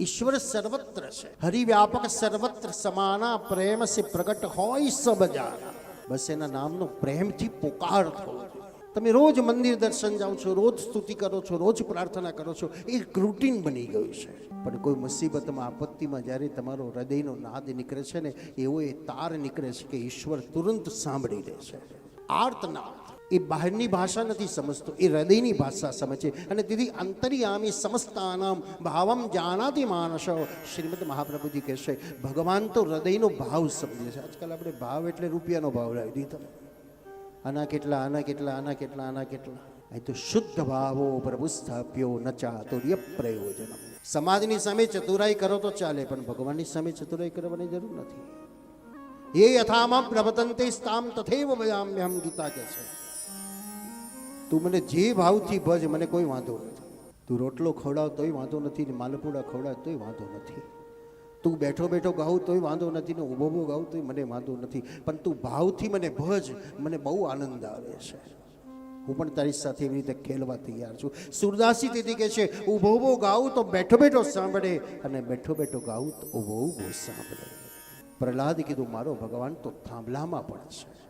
ઈશ્વર સર્વત્ર છે, હરિવ્યાપક સર્વત્ર સમાના, પ્રેમ સે પ્રગટ હોય સબ જાના. બસ એના નામનો પ્રેમથી પોકાર થવો જોઈએ. તમે રોજ મંદિર દર્શન જાઓ છો, રોજ સ્તુતિ કરો છો, રોજ પ્રાર્થના કરો છો, એક રૂટીન બની ગયું છે. પણ કોઈ મુસીબતમાં, આપત્તિમાં જ્યારે તમારો હૃદયનો નાદ નીકળે છે ને, એવો એ તાર નીકળે છે કે ઈશ્વર તુરંત સાંભળી લે છે. આર્તનાદ એ બહારની ભાષા નથી સમજતો, એ હૃદયની ભાષા સમજે. અને તેથી અંતર્યામી સમસ્તાનામ ભાવમ જાનાતિ માનસ. શ્રીમદ મહાપ્રભુજી કહેશે, ભગવાન તો હૃદયનો ભાવ સમજે છે. આજકાલ આપણે ભાવ એટલે રૂપિયાનો ભાવ લાવી દીધો. આના કેટલા, આના કેટલા, આના કેટલા, આના કેટલા. અહીં તો શુદ્ધ ભાવો પ્રભુ સ્થાપ્યો ન ચાતુર્ય પ્રયોજન. સમાજની સામે ચતુરાઈ કરો તો ચાલે, પણ ભગવાનની સામે ચતુરાઈ કરવાની જરૂર નથી. એ યથામાં પ્રવતંતેસ્તામ તથૈવ ભજામ્યહમ, ગીતા કહે છે. તું મને જે ભાવથી ભજ, મને કોઈ વાંધો નથી. તું રોટલો ખવડાવ તોય વાંધો નથી, ને માલપુડા ખવડાવ તોય વાંધો નથી. તું બેઠો બેઠો ગાવ તોય વાંધો નથી, ને ઊભો ઊભો ગાવ તોય મને વાંધો નથી. પણ તું ભાવથી મને ભજ, મને બહુ આનંદ આવે છે. હું પણ તારી સાથે એવી રીતે ખેલવા તૈયાર છું. સુરદાસી દીદી કહે છે, ઊભો ઊભો ગાવ તો બેઠો બેઠો સાંભળે, અને બેઠો બેઠો ગાવ તો ઊભો ઊભો સાંભળે. પ્રહલાદ કીધું, મારો ભગવાન તો થાંભલામાં પણ છે.